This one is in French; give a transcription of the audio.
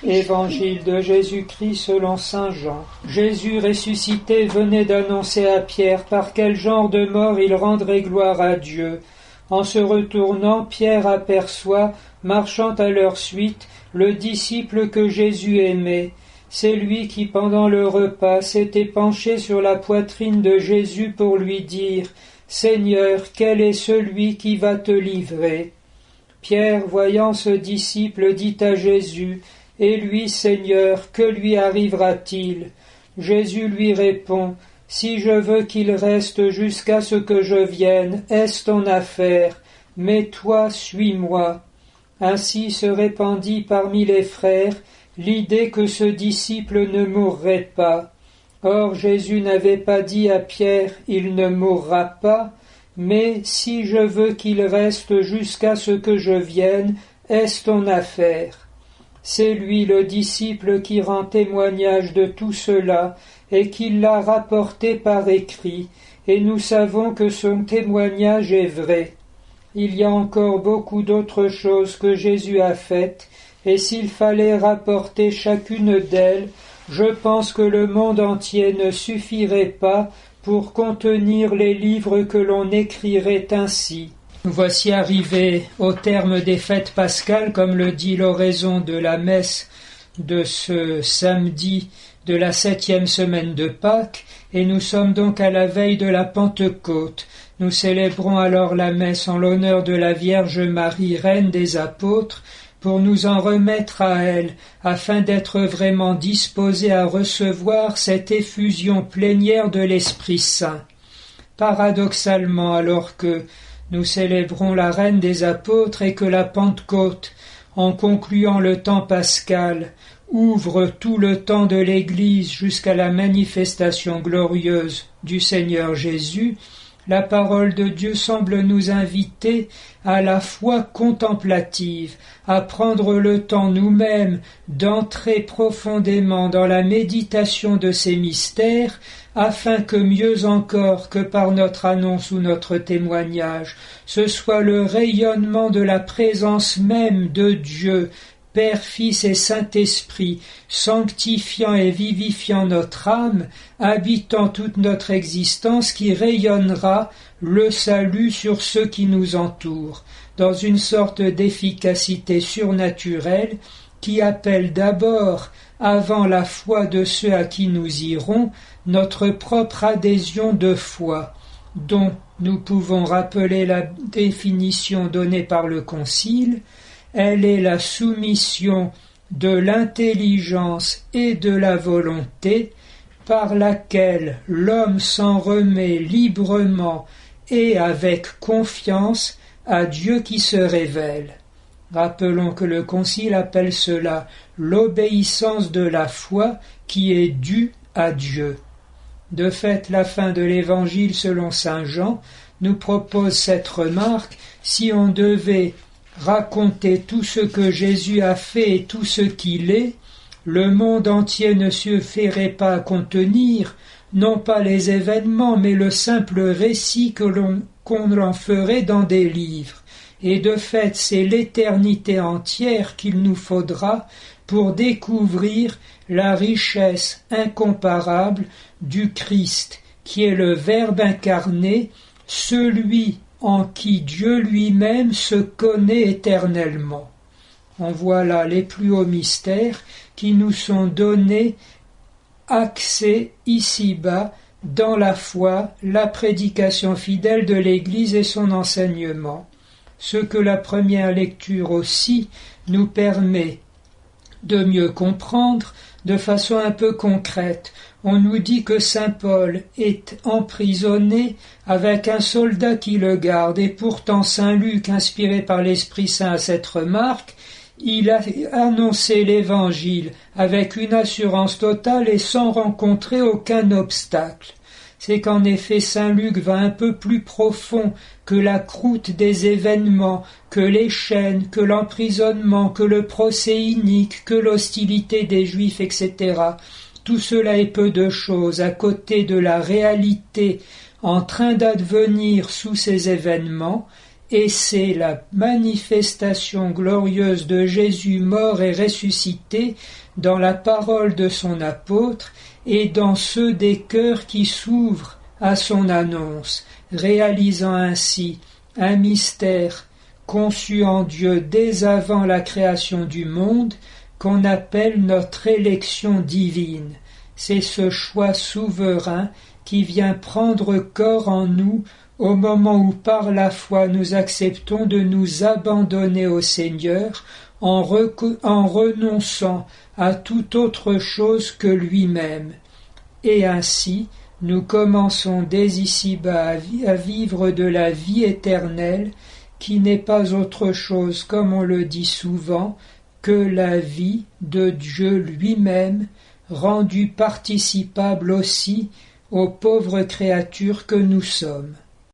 Évangile de Jésus-Christ selon saint Jean. Jésus ressuscité venait d'annoncer à Pierre par quel genre de mort il rendrait gloire à Dieu. En se retournant, Pierre aperçoit, marchant à leur suite, le disciple que Jésus aimait. C'est lui qui, pendant le repas, s'était penché sur la poitrine de Jésus pour lui dire « Seigneur, quel est celui qui va te livrer ?» Pierre, voyant ce disciple, dit à Jésus « Et lui, Seigneur, que lui arrivera-t-il » Jésus lui répond « Si je veux qu'il reste jusqu'à ce que je vienne, est-ce ton affaire, mais toi, suis-moi. » Ainsi se répandit parmi les frères l'idée que ce disciple ne mourrait pas. Or Jésus n'avait pas dit à Pierre « Il ne mourra pas », mais « Si je veux qu'il reste jusqu'à ce que je vienne, est-ce ton affaire ?» C'est lui le disciple qui rend témoignage de tout cela et qui l'a rapporté par écrit, et nous savons que son témoignage est vrai. Il y a encore beaucoup d'autres choses que Jésus a faites, et s'il fallait rapporter chacune d'elles, je pense que le monde entier ne suffirait pas pour contenir les livres que l'on écrirait ainsi. Nous voici arrivés au terme des fêtes pascales, comme le dit l'oraison de la messe de ce samedi de la 7e semaine de Pâques, et nous sommes donc à la veille de la Pentecôte. Nous célébrons alors la messe en l'honneur de la Vierge Marie, Reine des Apôtres, pour nous en remettre à elle, afin d'être vraiment disposés à recevoir cette effusion plénière de l'Esprit Saint. Paradoxalement, alors que nous célébrons la Reine des Apôtres et que la Pentecôte, en concluant le temps pascal, ouvre tout le temps de l'Église jusqu'à la manifestation glorieuse du Seigneur Jésus, la parole de Dieu semble nous inviter à la foi contemplative, à prendre le temps nous-mêmes d'entrer profondément dans la méditation de ces mystères, afin que mieux encore que par notre annonce ou notre témoignage, ce soit le rayonnement de la présence même de Dieu, Père, Fils et Saint-Esprit, sanctifiant et vivifiant notre âme, habitant toute notre existence, qui rayonnera le salut sur ceux qui nous entourent, dans une sorte d'efficacité surnaturelle qui appelle d'abord, avant la foi de ceux à qui nous irons, notre propre adhésion de foi, dont nous pouvons rappeler la définition donnée par le Concile. Elle est la soumission de l'intelligence et de la volonté par laquelle l'homme s'en remet librement et avec confiance à Dieu qui se révèle. Rappelons que le Concile appelle cela l'obéissance de la foi qui est due à Dieu. De fait, la fin de l'Évangile selon saint Jean nous propose cette remarque: si on devait raconter tout ce que Jésus a fait et tout ce qu'il est, le monde entier ne suffirait pas à contenir, non pas les événements, mais le simple récit qu'on en ferait dans des livres. Et de fait, c'est l'éternité entière qu'il nous faudra pour découvrir la richesse incomparable du Christ, qui est le Verbe incarné, celui en qui Dieu lui-même se connaît éternellement. On voit là les plus hauts mystères qui nous sont donnés, axés ici-bas dans la foi, la prédication fidèle de l'Église et son enseignement. Ce que la première lecture aussi nous permet de mieux comprendre de façon un peu concrète. On nous dit que saint Paul est emprisonné avec un soldat qui le garde, et pourtant saint Luc, inspiré par l'Esprit Saint à cette remarque, il a annoncé l'Évangile avec une assurance totale et sans rencontrer aucun obstacle. C'est qu'en effet saint Luc va un peu plus profond que la croûte des événements, que les chaînes, que l'emprisonnement, que le procès inique, que l'hostilité des Juifs, etc. Tout cela est peu de choses à côté de la réalité en train d'advenir sous ces événements, et c'est la manifestation glorieuse de Jésus mort et ressuscité dans la parole de son apôtre et dans ceux des cœurs qui s'ouvrent à son annonce, réalisant ainsi un mystère conçu en Dieu dès avant la création du monde, qu'on appelle notre élection divine. C'est ce choix souverain qui vient prendre corps en nous au moment où par la foi nous acceptons de nous abandonner au Seigneur en renonçant à toute autre chose que lui-même. Et ainsi, nous commençons dès ici-bas à vivre de la vie éternelle, qui n'est pas autre chose, comme on le dit souvent, que la vie de Dieu lui-même, rendue participable aussi aux pauvres créatures que nous sommes.